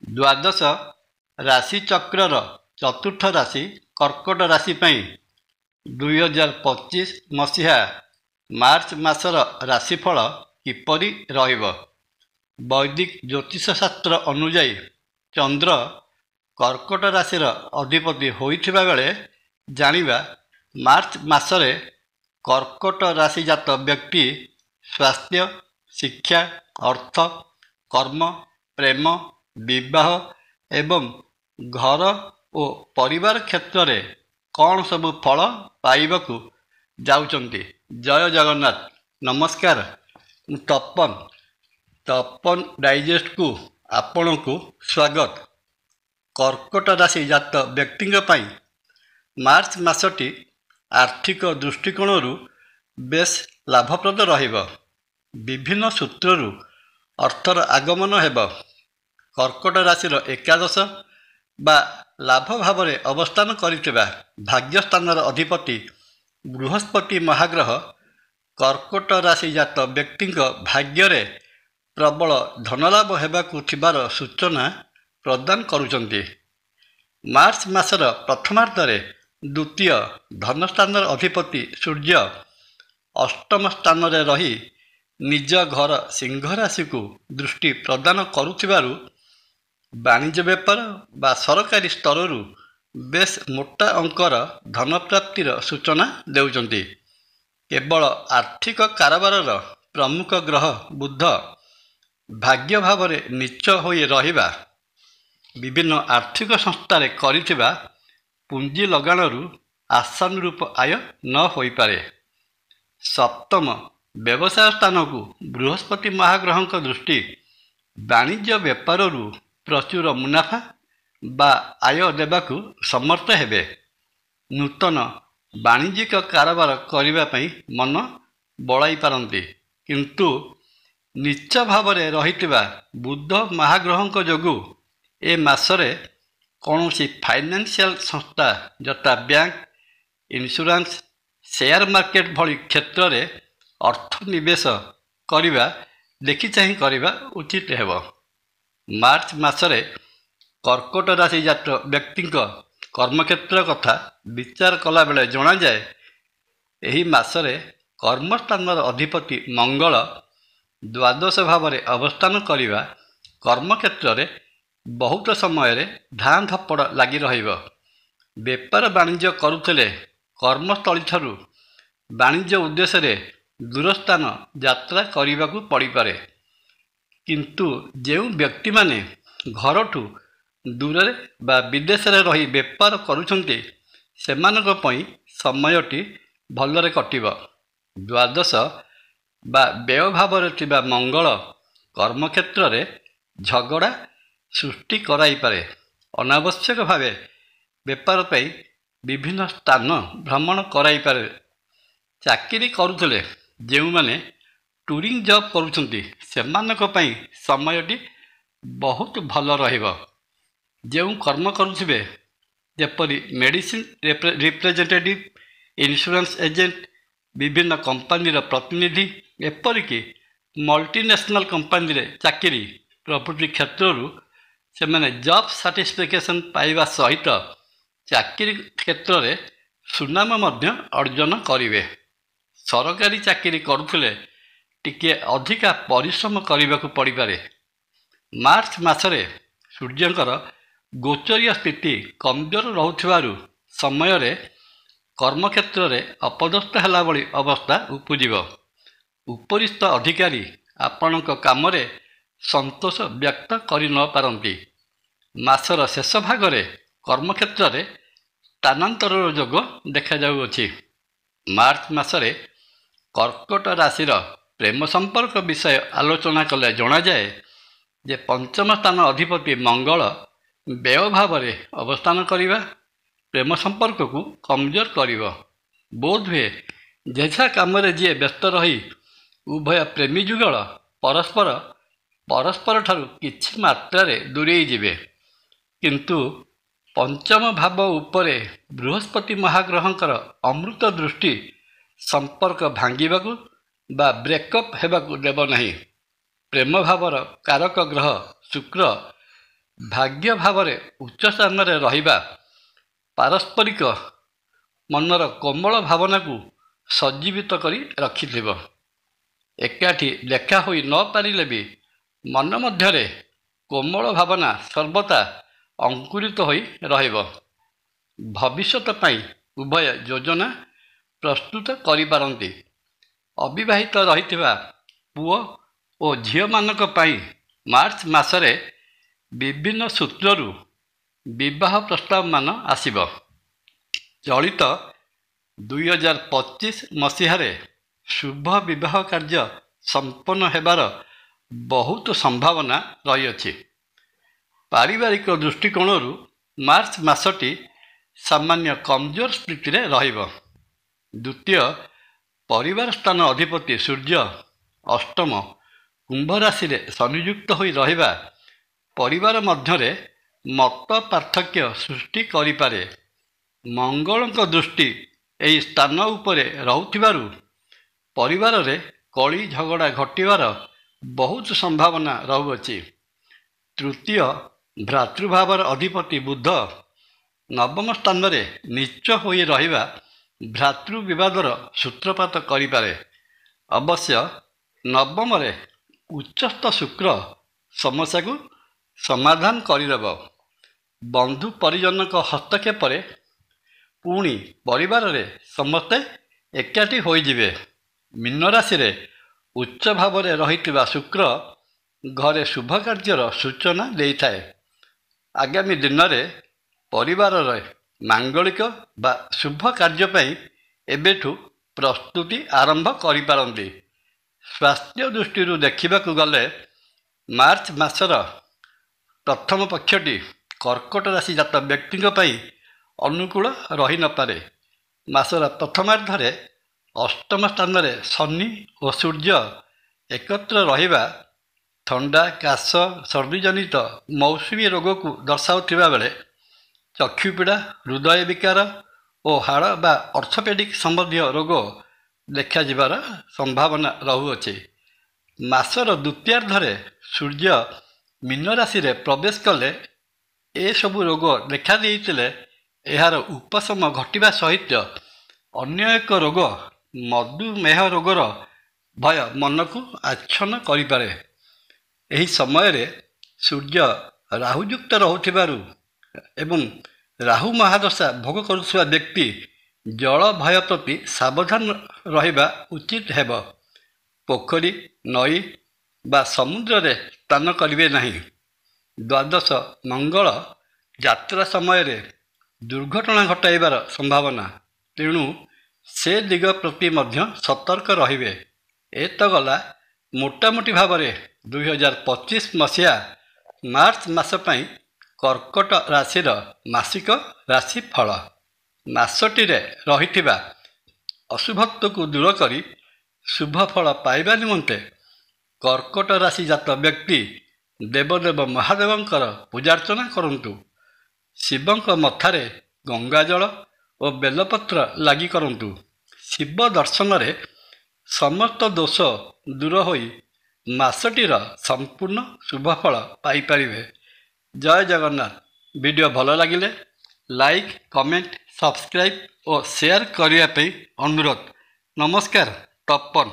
ଦ୍ୱାଦଶ ରାଶିଚକ୍ରର ଚତୁର୍ଥ ରାଶି କର୍କଟ ରାଶି ପାଇଁ 2025 ମସିହା ମାର୍ଚ୍ଚ ମାସର ରାଶିଫଳ କିପରି ରହିବ? ବୈଦିକ ଜ୍ୟୋତିଷ ଶାସ୍ତ୍ର ଅନୁଯାୟୀ ଚନ୍ଦ୍ର କର୍କଟ ରାଶିର ଅଧିପତି ହୋଇଥିବା ବେଳେ ଜାଣିବା ମାର୍ଚ୍ଚ ମାସରେ କର୍କଟ ରାଶିଜାତ ବ୍ୟକ୍ତି ସ୍ୱାସ୍ଥ୍ୟ, ଶିକ୍ଷା, ଅର୍ଥ, କର୍ମ, ପ୍ରେମ, ବିବାହ ଏବଂ ଘର ଓ ପରିବାର କ୍ଷେତ୍ରରେ କ'ଣ ସବୁ ଫଳ ପାଇବାକୁ ଯାଉଛନ୍ତି। ଜୟ ଜଗନ୍ନାଥ। ନମସ୍କାର, ମୁଁ ତପନ ଡାଇଜେଷ୍ଟକୁ ଆପଣଙ୍କୁ ସ୍ୱାଗତ। କର୍କଟ ରାଶି ଜାତ ବ୍ୟକ୍ତିଙ୍କ ପାଇଁ ମାର୍ଚ୍ଚ ମାସଟି ଆର୍ଥିକ ଦୃଷ୍ଟିକୋଣରୁ ବେଶ୍ ଲାଭପ୍ରଦ ରହିବ। ବିଭିନ୍ନ ସୂତ୍ରରୁ ଅର୍ଥର ଆଗମନ ହେବ। କର୍କଟ ରାଶିର ଏକାଦଶ ବା ଲାଭ ଭାବରେ ଅବସ୍ଥାନ କରିଥିବା ଭାଗ୍ୟସ୍ଥାନର ଅଧିପତି ବୃହସ୍ପତି ମହାଗ୍ରହ କର୍କଟ ରାଶିଜାତ ବ୍ୟକ୍ତିଙ୍କ ଭାଗ୍ୟରେ ପ୍ରବଳ ଧନଲାଭ ହେବାକୁ ଥିବାର ସୂଚନା ପ୍ରଦାନ କରୁଛନ୍ତି। ମାର୍ଚ୍ଚ ମାସର ପ୍ରଥମାର୍ଦ୍ଧରେ ଦ୍ୱିତୀୟ ଧନସ୍ଥାନର ଅଧିପତି ସୂର୍ଯ୍ୟ ଅଷ୍ଟମ ସ୍ଥାନରେ ରହି ନିଜ ଘର ସିଂହ ରାଶିକୁ ଦୃଷ୍ଟି ପ୍ରଦାନ କରୁଥିବାରୁ ବାଣିଜ୍ୟ ବେପାର ବା ସରକାରୀ ସ୍ତରରୁ ବେଶ୍ ମୋଟା ଅଙ୍କର ଧନପ୍ରାପ୍ତିର ସୂଚନା ଦେଉଛନ୍ତି। କେବଳ ଆର୍ଥିକ କାରବାରର ପ୍ରମୁଖ ଗ୍ରହ ବୁଧ ଭାଗ୍ୟ ଭାବରେ ନୀଚ ହୋଇ ରହିବା ବିଭିନ୍ନ ଆର୍ଥିକ ସଂସ୍ଥାରେ କରିଥିବା ପୁଞ୍ଜି ଲଗାଣରୁ ଆଶାନୁରୂପ ଆୟ ନ ହୋଇପାରେ। ସପ୍ତମ ବ୍ୟବସାୟ ସ୍ଥାନକୁ ବୃହସ୍ପତି ମହାଗ୍ରହଙ୍କ ଦୃଷ୍ଟି ବାଣିଜ୍ୟ ବେପାରରୁ ପ୍ରଚୁର ମୁନାଫା ବା ଆୟ ଦେବାକୁ ସମର୍ଥ ହେବେ। ନୂତନ ବାଣିଜ୍ୟିକ କାରବାର କରିବା ପାଇଁ ମନ ବଳାଇ ପାରନ୍ତି, କିନ୍ତୁ ନୀଚ ଭାବରେ ରହିଥିବା ବୁଧ ମହାଗ୍ରହଙ୍କ ଯୋଗୁଁ ଏ ମାସରେ କୌଣସି ଫାଇନାନ୍ସିଆଲ ସଂସ୍ଥା ଯଥା ବ୍ୟାଙ୍କ, ଇନ୍ସୁରାନ୍ସ, ସେୟାର ମାର୍କେଟ ଭଳି କ୍ଷେତ୍ରରେ ଅର୍ଥ ନିବେଶ କରିବା ଦେଖିଚାହିଁ କରିବା ଉଚିତ ହେବ। ମାର୍ଚ୍ଚ ମାସରେ କର୍କଟ ରାଶିଜାତ ବ୍ୟକ୍ତିଙ୍କ କର୍ମକ୍ଷେତ୍ର କଥା ବିଚାର କଲାବେଳେ ଜଣାଯାଏ, ଏହି ମାସରେ କର୍ମସ୍ଥାନର ଅଧିପତି ମଙ୍ଗଳ ଦ୍ୱାଦଶ ଭାବରେ ଅବସ୍ଥାନ କରିବା କର୍ମକ୍ଷେତ୍ରରେ ବହୁତ ସମୟରେ ଧାଁ ଧପଡ଼ ଲାଗି ରହିବ। ବେପାର ବାଣିଜ୍ୟ କରୁଥିଲେ କର୍ମସ୍ଥଳୀଠାରୁ ବାଣିଜ୍ୟ ଉଦ୍ଦେଶ୍ୟରେ ଦୂରସ୍ଥାନ ଯାତ୍ରା କରିବାକୁ ପଡ଼ିପାରେ। କିନ୍ତୁ ଯେଉଁ ବ୍ୟକ୍ତିମାନେ ଘରଠୁ ଦୂରରେ ବା ବିଦେଶରେ ରହି ବେପାର କରୁଛନ୍ତି ସେମାନଙ୍କ ପାଇଁ ସମୟଟି ଭଲରେ କଟିବ। ଦ୍ୱାଦଶ ବା ବ୍ୟୟ ଭାବରେ ଥିବା ମଙ୍ଗଳ କର୍ମକ୍ଷେତ୍ରରେ ଝଗଡ଼ା ସୃଷ୍ଟି କରାଇପାରେ। ଅନାବଶ୍ୟକ ଭାବେ ବେପାର ପାଇଁ ବିଭିନ୍ନ ସ୍ଥାନ ଭ୍ରମଣ କରାଇପାରେ। ଚାକିରି କରୁଥିଲେ ଯେଉଁମାନେ ଟୁରିଂ ଜବ୍ କରୁଛନ୍ତି ସେମାନଙ୍କ ପାଇଁ ସମୟଟି ବହୁତ ଭଲ ରହିବ। ଯେଉଁ କର୍ମ କରୁଥିବେ ଯେପରି ମେଡ଼ିସିନ ରିପ୍ରେଜେଣ୍ଟେଟିଭ୍, ଇନ୍ସୁରାନ୍ସ ଏଜେଣ୍ଟ, ବିଭିନ୍ନ କମ୍ପାନୀର ପ୍ରତିନିଧି, ଏପରିକି ମଲ୍ଟିନ୍ୟାସନାଲ କମ୍ପାନୀରେ ଚାକିରି ପ୍ରଭୃତି କ୍ଷେତ୍ରରୁ ସେମାନେ ଜବ୍ ସାଟିସ୍ଫ୍ୟାକ୍ସନ୍ ପାଇବା ସହିତ ଚାକିରି କ୍ଷେତ୍ରରେ ସୁନାମ ମଧ୍ୟ ଅର୍ଜନ କରିବେ। ସରକାରୀ ଚାକିରି କରୁଥିଲେ ଟିକିଏ ଅଧିକା ପରିଶ୍ରମ କରିବାକୁ ପଡ଼ିପାରେ। ମାର୍ଚ୍ଚ ମାସରେ ସୂର୍ଯ୍ୟଙ୍କର ଗୋଚରୀୟ ସ୍ଥିତି କମଜୋର ରହୁଥିବାରୁ ସମୟରେ କର୍ମକ୍ଷେତ୍ରରେ ଅପଦସ୍ଥ ହେଲା ଭଳି ଅବସ୍ଥା ଉପୁଜିବ। ଉପରିସ୍ଥ ଅଧିକାରୀ ଆପଣଙ୍କ କାମରେ ସନ୍ତୋଷ ବ୍ୟକ୍ତ କରି ନ ପାରନ୍ତି। ମାସର ଶେଷ ଭାଗରେ କର୍ମକ୍ଷେତ୍ରରେ ସ୍ଥାନାନ୍ତରର ଯୋଗ ଦେଖାଯାଉଅଛି। ମାର୍ଚ୍ଚ ମାସରେ କର୍କଟ ରାଶିର ପ୍ରେମ ସମ୍ପର୍କ ବିଷୟ ଆଲୋଚନା କଲେ ଜଣାଯାଏ ଯେ ପଞ୍ଚମ ସ୍ଥାନ ଅଧିପତି ମଙ୍ଗଳ ବ୍ୟୟ ଭାବରେ ଅବସ୍ଥାନ କରିବା ପ୍ରେମ ସମ୍ପର୍କକୁ କମଜୋର କରିବ। ବୋଧହୁଏ ଯେଝା କାମରେ ଯିଏ ବ୍ୟସ୍ତ ରହି ଉଭୟ ପ୍ରେମୀ ଯୁଗଳ ପରସ୍ପରଠାରୁ କିଛି ମାତ୍ରାରେ ଦୂରେଇ ଯିବେ। କିନ୍ତୁ ପଞ୍ଚମ ଭାବ ଉପରେ ବୃହସ୍ପତି ମହାଗ୍ରହଙ୍କର ଅମୃତ ଦୃଷ୍ଟି ସମ୍ପର୍କ ଭାଙ୍ଗିବାକୁ ବା ବ୍ରେକଅପ୍ ହେବାକୁ ଦେବ ନାହିଁ। ପ୍ରେମ ଭାବର କାରକ ଗ୍ରହ ଶୁକ୍ର ଭାଗ୍ୟ ଭାବରେ ଉଚ୍ଚ ସ୍ଥାନରେ ରହିବା ପାରସ୍ପରିକ ମନର କୋମଳ ଭାବନାକୁ ସଜ୍ଜୀବିତ କରି ରଖିଥିବ। ଏକାଠି ଦେଖା ହୋଇ ନ ପାରିଲେ ବି ମନ ମଧ୍ୟରେ କୋମଳ ଭାବନା ସର୍ବଦା ଅଙ୍କୁରିତ ହୋଇ ରହିବ। ଭବିଷ୍ୟତ ପାଇଁ ଉଭୟ ଯୋଜନା ପ୍ରସ୍ତୁତ କରିପାରନ୍ତି। ଅବିବାହିତ ରହିଥିବା ପୁଅ ଓ ଝିଅମାନଙ୍କ ପାଇଁ ମାର୍ଚ୍ଚ ମାସରେ ବିଭିନ୍ନ ସୂତ୍ରରୁ ବିବାହ ପ୍ରସ୍ତାବମାନ ଆସିବ। ଚଳିତ 2025 ମସିହାରେ ଶୁଭ ବିବାହ କାର୍ଯ୍ୟ ସମ୍ପନ୍ନ ହେବାର ବହୁତ ସମ୍ଭାବନା ରହିଅଛି। ପାରିବାରିକ ଦୃଷ୍ଟିକୋଣରୁ ମାର୍ଚ୍ଚ ମାସଟି ସାମାନ୍ୟ କମଜୋର ସ୍ଥିତିରେ ରହିବ। ଦ୍ୱିତୀୟ, ପରିବାର ସ୍ଥାନ ଅଧିପତି ସୂର୍ଯ୍ୟ ଅଷ୍ଟମ କୁମ୍ଭ ରାଶିରେ ସଂଯୁକ୍ତ ହୋଇ ରହିବା ପରିବାର ମଧ୍ୟରେ ମତ ପାର୍ଥକ୍ୟ ସୃଷ୍ଟି କରିପାରେ। ମଙ୍ଗଳଙ୍କ ଦୃଷ୍ଟି ଏହି ସ୍ଥାନ ଉପରେ ରହୁଥିବାରୁ ପରିବାରରେ କଳି ଝଗଡ଼ା ଘଟିବାର ବହୁତ ସମ୍ଭାବନା ରହୁଅଛି। ତୃତୀୟ, ଭ୍ରାତୃଭାବର ଅଧିପତି ବୁଧ ନବମ ସ୍ଥାନରେ ନୀଚ ହୋଇ ରହିବା ଭ୍ରାତୃ ବିବାଦର ସୂତ୍ରପାତ କରିପାରେ। ଅବଶ୍ୟ ନବମରେ ଉଚ୍ଚସ୍ଥ ଶୁକ୍ର ସମସ୍ୟାକୁ ସମାଧାନ କରିଦେବ। ବନ୍ଧୁ ପରିଜନଙ୍କ ହସ୍ତକ୍ଷେପରେ ପୁଣି ପରିବାରରେ ସମସ୍ତେ ଏକାଠି ହୋଇଯିବେ। ମୀନ ରାଶିରେ ଉଚ୍ଚ ଭାବରେ ରହିଥିବା ଶୁକ୍ର ଘରେ ଶୁଭ କାର୍ଯ୍ୟର ସୂଚନା ଦେଇଥାଏ। ଆଗାମୀ ଦିନରେ ପରିବାରରେ ମାଙ୍ଗଳିକ ବା ଶୁଭ କାର୍ଯ୍ୟ ପାଇଁ ଏବେଠୁ ପ୍ରସ୍ତୁତି ଆରମ୍ଭ କରିପାରନ୍ତି। ସ୍ୱାସ୍ଥ୍ୟ ଦୃଷ୍ଟିରୁ ଦେଖିବାକୁ ଗଲେ ମାର୍ଚ୍ଚ ମାସର ପ୍ରଥମ ପକ୍ଷଟି କର୍କଟ ରାଶି ଜାତ ବ୍ୟକ୍ତିଙ୍କ ପାଇଁ ଅନୁକୂଳ ରହିନପାରେ। ମାସର ପ୍ରଥମାର୍ଦ୍ଧରେ ଅଷ୍ଟମ ସ୍ଥାନରେ ଶନି ଓ ସୂର୍ଯ୍ୟ ଏକତ୍ର ରହିବା ଥଣ୍ଡା, କାଶ, ସର୍ଦ୍ଦିଜନିତ ମୌସୁମୀ ରୋଗକୁ ଦର୍ଶାଉଥିବା ବେଳେ ଚକ୍ଷୁପୀଡ଼ା, ହୃଦୟ ବିକାର ଓ ହାଡ଼ ବା ଅର୍ଥୋପେଡ଼ିକ୍ ସମ୍ବନ୍ଧୀୟ ରୋଗ ଦେଖାଯିବାର ସମ୍ଭାବନା ରହୁଅଛି। ମାସର ଦ୍ୱିତୀୟାର୍ଦ୍ଧରେ ସୂର୍ଯ୍ୟ ମୀନ ରାଶିରେ ପ୍ରବେଶ କଲେ ଏସବୁ ରୋଗ ଦେଖାଦେଇଥିଲେ ଏହାର ଉପଶମ ଘଟିବା ସହିତ ଅନ୍ୟ ଏକ ରୋଗ ମଧୁମେହ ରୋଗର ଭୟ ମନକୁ ଆଚ୍ଛନ୍ନ କରିପାରେ। ଏହି ସମୟରେ ସୂର୍ଯ୍ୟ ରାହୁଯୁକ୍ତ ରହୁଥିବାରୁ ଏବଂ ରାହୁ ମହାଦଶା ଭୋଗ କରୁଥିବା ବ୍ୟକ୍ତି ଜଳ ଭୟ ପ୍ରତି ସାବଧାନ ରହିବା ଉଚିତ ହେବ। ପୋଖରୀ, ନଈ ବା ସମୁଦ୍ରରେ ସ୍ନାନ କରିବେ ନାହିଁ। ଦ୍ୱାଦଶ, ମଙ୍ଗଳ ଯାତ୍ରା ସମୟରେ ଦୁର୍ଘଟଣା ଘଟାଇବାର ସମ୍ଭାବନା, ତେଣୁ ସେ ଦିଗ ପ୍ରତି ମଧ୍ୟ ସତର୍କ ରହିବେ। ଏ ତ ଗଲା ମୋଟାମୋଟି ଭାବରେ 2025 ମସିହା ମାର୍ଚ୍ଚ ମାସ ପାଇଁ କର୍କଟ ରାଶିର ମାସିକ ରାଶିଫଳ। ମାସଟିରେ ରହିଥିବା ଅଶୁଭତ୍ୱକୁ ଦୂର କରି ଶୁଭ ଫଳ ପାଇବା ନିମନ୍ତେ କର୍କଟ ରାଶି ଜାତ ବ୍ୟକ୍ତି ଦେବଦେବ ମହାଦେବଙ୍କର ପୂଜାର୍ଚ୍ଚନା କରନ୍ତୁ। ଶିବଙ୍କ ମଥାରେ ଗଙ୍ଗାଜଳ ଓ ବେଲପତ୍ର ଲାଗି କରନ୍ତୁ। ଶିବ ଦର୍ଶନରେ ସମସ୍ତ ଦୋଷ ଦୂର ହୋଇ ମାସଟିର ସମ୍ପୂର୍ଣ୍ଣ ଶୁଭଫଳ ପାଇପାରିବେ। ଜୟ ଜଗନ୍ନାଥ। ଭିଡ଼ିଓ ଭଲ ଲାଗିଲେ ଲାଇକ୍, କମେଣ୍ଟ, ସବସ୍କ୍ରାଇବ୍ ଓ ସେୟାର କରିବା ପାଇଁ ଅନୁରୋଧ। ନମସ୍କାର। ତପନ।